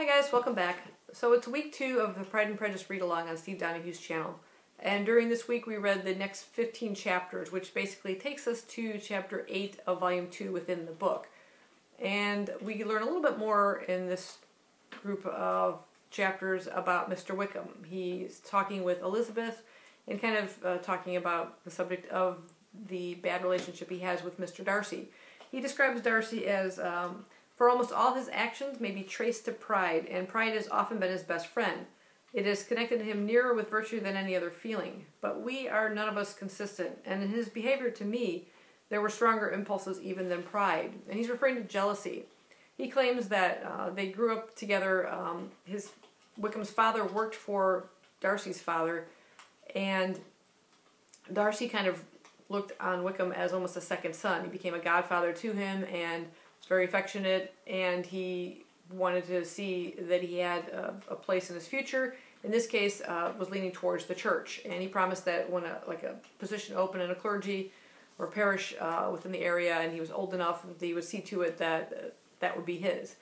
guys, welcome back. So it's week 2 of the Pride and Prejudice read-along on Steve Donahue's channel. And during this week we read the next 15 chapters, which basically takes us to chapter 8 of volume 2 within the book. And we learn a little bit more in this group of chapters about Mr. Wickham. He's talking with Elizabeth and kind of talking about the subject of the bad relationship he has with Mr. Darcy. He describes Darcy as, for almost all his actions may be traced to pride, and pride has often been his best friend. It has connected him nearer with virtue than any other feeling. But we are none of us consistent, and in his behavior to me, there were stronger impulses even than pride. And he's referring to jealousy. He claims that they grew up together. Wickham's father worked for Darcy's father, and Darcy kind of looked on Wickham as almost a second son. He became a godfather to him and was very affectionate, and he wanted to see that he had a place in his future. In this case, was leaning towards the church, and he promised that when a position opened in a clergy or parish within the area, and he was old enough, that he would see to it that that would be his.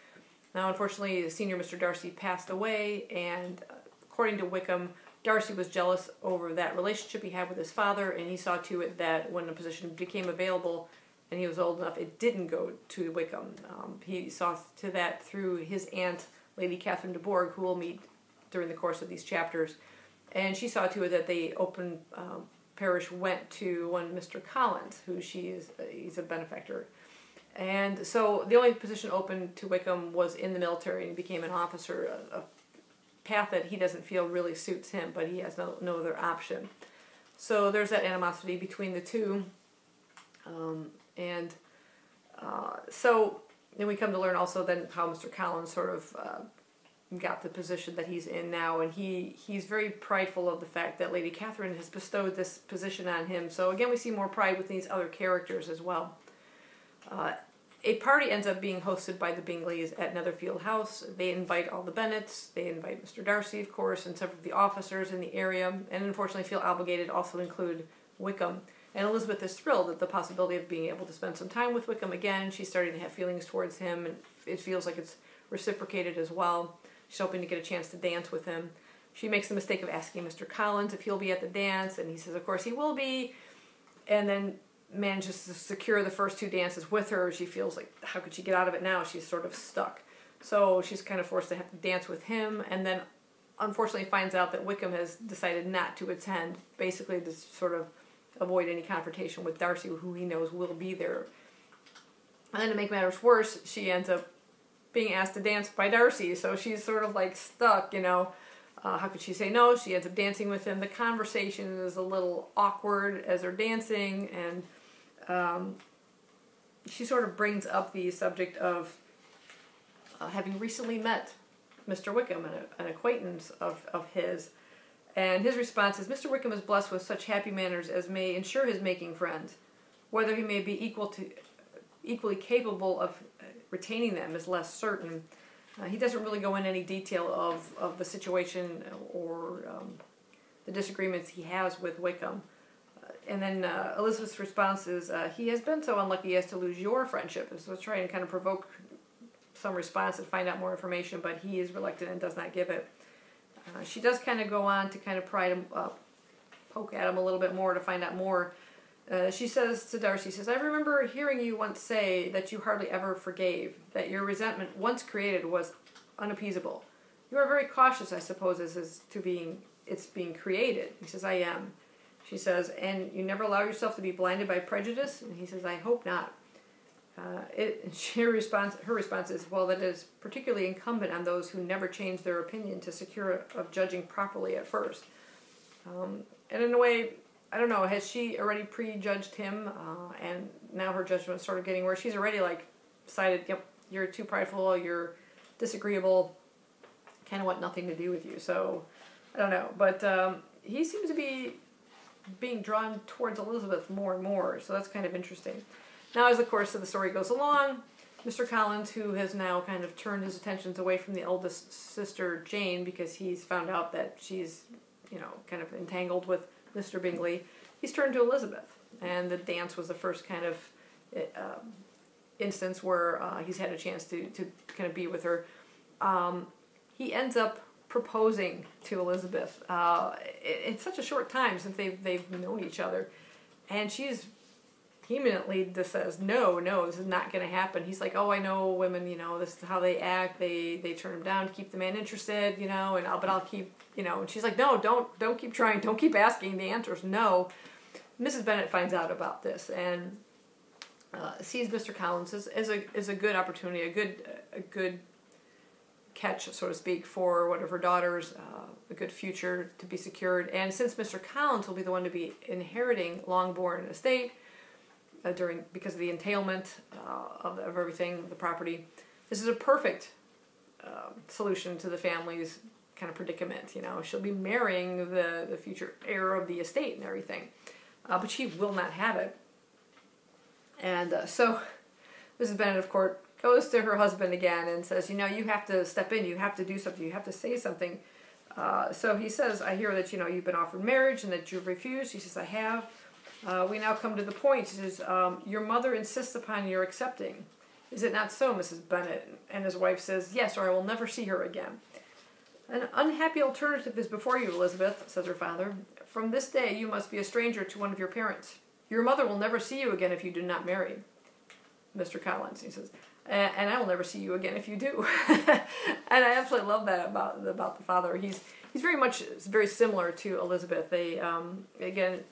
Now, unfortunately, the senior Mr. Darcy passed away, and according to Wickham, Darcy was jealous over that relationship he had with his father, and he saw to it that when a position became available and he was old enough, it didn't go to Wickham. He saw to that through his aunt, Lady Catherine de Bourgh, who we'll meet during the course of these chapters. And she saw to it that the open parish went to one Mr. Collins, who he's a benefactor. And so the only position open to Wickham was in the military, and he became an officer, a path that he doesn't feel really suits him, but he has no other option. So there's that animosity between the two. So then we come to learn also then how Mr. Collins sort of got the position that he's in now, and he's very prideful of the fact that Lady Catherine has bestowed this position on him. So again, we see more pride with these other characters as well. A party ends up being hosted by the Bingleys at Netherfield House. They invite all the Bennets, they invite Mr. Darcy, of course, and several of the officers in the area, and unfortunately feel obligated to also include Wickham. And Elizabeth is thrilled at the possibility of being able to spend some time with Wickham again. She's starting to have feelings towards him, and it feels like it's reciprocated as well. She's hoping to get a chance to dance with him. She makes the mistake of asking Mr. Collins if he'll be at the dance, and he says, of course he will be, and then manages to secure the first 2 dances with her. She feels like, how could she get out of it now? She's sort of stuck. So she's kind of forced to have to dance with him, and then unfortunately finds out that Wickham has decided not to attend, basically to sort of avoid any confrontation with Darcy, who he knows will be there. And then to make matters worse, she ends up being asked to dance by Darcy, so she's sort of like stuck, you know. How could she say no? She ends up dancing with him. The conversation is a little awkward as they're dancing, and she sort of brings up the subject of having recently met Mr. Wickham, an acquaintance of his. And his response is, Mr. Wickham is blessed with such happy manners as may ensure his making friends. Whether he may be equally capable of retaining them is less certain. He doesn't really go into any detail of the situation or the disagreements he has with Wickham. And then Elizabeth's response is, he has been so unlucky as to lose your friendship. So let's try and kind of provoke some response and find out more information, but he is reluctant and does not give it. She does kind of go on to kind of poke at him a little bit more to find out more. She says to Darcy, I remember hearing you once say that you hardly ever forgave, that your resentment once created was unappeasable. You are very cautious, I suppose, as to it's being created. He says, I am. She says, and you never allow yourself to be blinded by prejudice? And he says, I hope not. Her response is, well, that is particularly incumbent on those who never change their opinion to secure of judging properly at first. And in a way, I don't know, has she already prejudged him, and now her judgment is sort of getting where she's already like decided, yep, you're too prideful, you're disagreeable, kind of want nothing to do with you. So I don't know, but he seems to be being drawn towards Elizabeth more and more, so that's kind of interesting. Now, as the course of the story goes along, Mr. Collins, who has now kind of turned his attentions away from the eldest sister, Jane, because he's found out that she's, you know, kind of entangled with Mr. Bingley, he's turned to Elizabeth. And the dance was the first kind of instance where he's had a chance to kind of be with her. he ends up proposing to Elizabeth. In such a short time since they've known each other, and she's vehemently just says, no, this is not going to happen. He's like, oh, I know women, this is how they act. They turn him down to keep the man interested, but I'll keep, and she's like, no, don't keep trying. Don't keep asking. The answer's no. Mrs. Bennet finds out about this and sees Mr. Collins as a good opportunity, a good catch, so to speak, for one of her daughters, a good future to be secured. And since Mr. Collins will be the one to be inheriting Longbourn estate, because of the entailment of everything, the property, this is a perfect solution to the family's kind of predicament. She'll be marrying the future heir of the estate and everything, but she will not have it. And so Mrs. Bennet, of course, goes to her husband again and says, you have to step in, you have to do something, you have to say something. So he says, I hear that, you've been offered marriage and that you've refused. She says, I have. We now come to the point. He says, your mother insists upon your accepting. Is it not so, Mrs. Bennet? And his wife says, yes, or I will never see her again. An unhappy alternative is before you, Elizabeth, says her father. From this day you must be a stranger to one of your parents. Your mother will never see you again if you do not marry. Mr. Collins, he says, and I will never see you again if you do. And I absolutely love that about the father. He's very similar to Elizabeth. They again,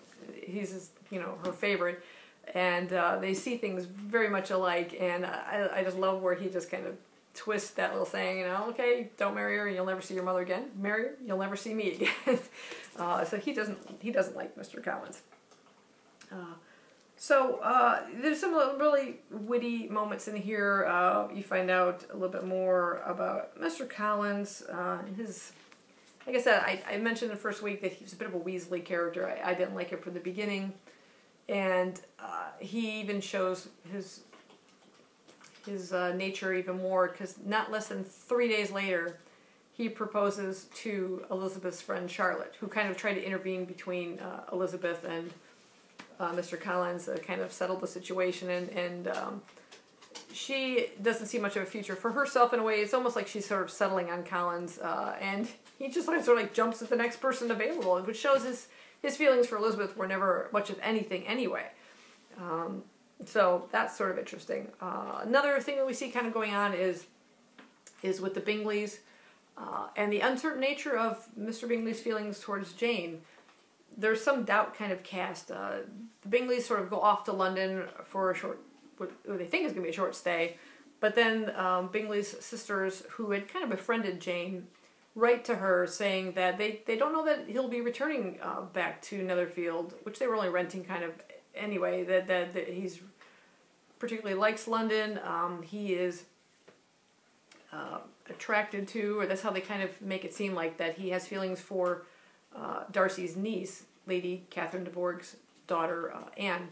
he's her favorite, and they see things very much alike. And I just love where he just kind of twists that little saying, okay, don't marry her, you'll never see your mother again. Marry her, you'll never see me again. So he doesn't like Mr. Collins. So there's some really witty moments in here. You find out a little bit more about Mr. Collins and his. Like I said, I mentioned in the first week that he was a bit of a Weasley character. I didn't like him from the beginning, and he even shows his nature even more, because not less than 3 days later, he proposes to Elizabeth's friend Charlotte, who kind of tried to intervene between Elizabeth and Mr. Collins, kind of settled the situation, and she doesn't see much of a future for herself in a way. It's almost like she's sort of settling on Collins, and he just sort of jumps at the next person available, which shows his feelings for Elizabeth were never much of anything anyway. So that's sort of interesting. Another thing that we see kind of going on is with the Bingleys and the uncertain nature of Mr. Bingley's feelings towards Jane. There's some doubt kind of cast. The Bingleys sort of go off to London for a short, what they think is going to be a short stay, but then Bingley's sisters, who had kind of befriended Jane, write to her saying that they don't know that he'll be returning back to Netherfield, which they were only renting kind of anyway, that he's particularly likes London. He is attracted to, or that's how they kind of make it seem like, that he has feelings for Darcy's niece, Lady Catherine de Bourgh's daughter, Anne.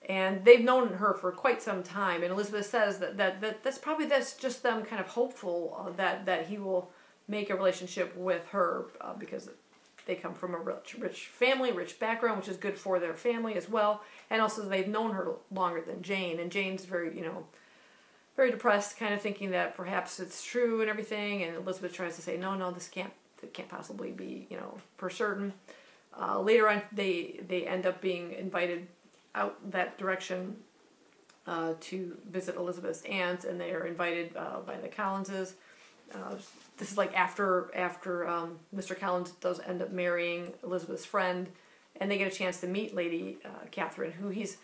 And they've known her for quite some time, and Elizabeth says that's just them kind of hopeful that he will make a relationship with her, because they come from a rich family, rich background, which is good for their family as well. And also they've known her longer than Jane, and Jane's very, very depressed, kind of thinking that perhaps it's true and everything. And Elizabeth tries to say, no, this can't possibly be, for certain. Later on, they end up being invited out that direction to visit Elizabeth's aunt, and they are invited by the Collinses. This is after Mr. Collins does end up marrying Elizabeth's friend, and they get a chance to meet Lady Catherine, who he's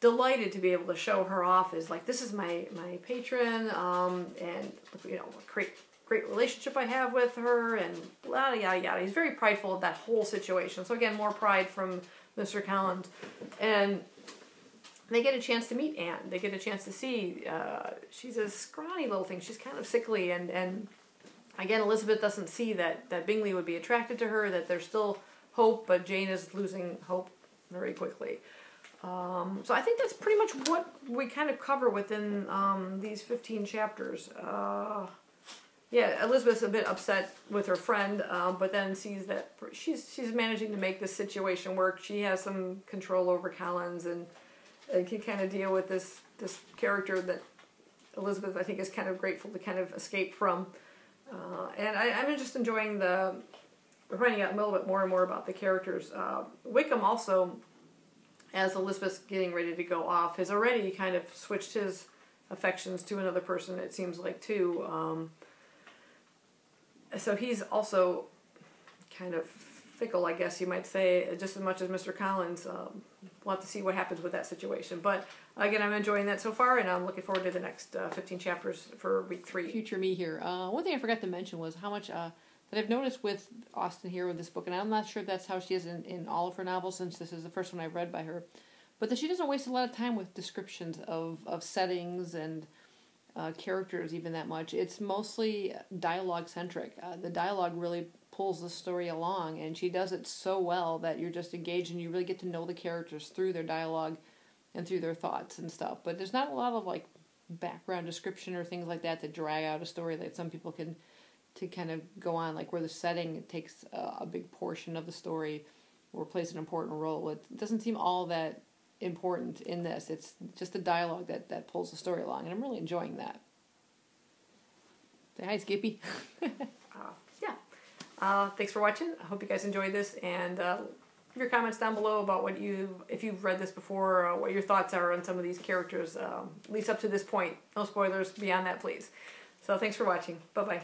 delighted to be able to show her off as this is my patron, and what great relationship I have with her, and blah, yada yada. He's very prideful of that whole situation. So again, more pride from Mr. Collins, and they get a chance to meet Anne. They get a chance to see. She's a scrawny little thing. She's kind of sickly, and again, Elizabeth doesn't see that Bingley would be attracted to her, that there's still hope, but Jane is losing hope very quickly. So I think that's pretty much what we kind of cover within these 15 chapters. Yeah, Elizabeth's a bit upset with her friend, but then sees that she's managing to make this situation work. She has some control over Collins, and can kind of deal with this character that Elizabeth, I think, is kind of grateful to kind of escape from. And I'm just enjoying we're finding out a little bit more and more about the characters. Wickham also, as Elizabeth's getting ready to go off, has already kind of switched his affections to another person, it seems like, too. So he's also kind of fickle, I guess you might say, just as much as Mr. Collins. We'll have to see what happens with that situation. But again, I'm enjoying that so far, and I'm looking forward to the next 15 chapters for week 3. Future me here. One thing I forgot to mention was how much that I've noticed with Austen here with this book, and I'm not sure if that's how she is in all of her novels, since this is the first one I've read by her, but that she doesn't waste a lot of time with descriptions of settings and characters even that much. It's mostly dialogue-centric. The dialogue really pulls the story along, and she does it so well that you're just engaged and you really get to know the characters through their dialogue and through their thoughts and stuff. But there's not a lot of like background description or things like that to drag out a story that some people can to kind of go on, like where the setting takes a big portion of the story or plays an important role. It doesn't seem all that important in this. It's just the dialogue that pulls the story along, and I'm really enjoying that. Say hi, Skippy. Thanks for watching. I hope you guys enjoyed this, and leave your comments down below about if you've read this before, what your thoughts are on some of these characters, at least up to this point. No spoilers beyond that, please. So thanks for watching. Bye-bye.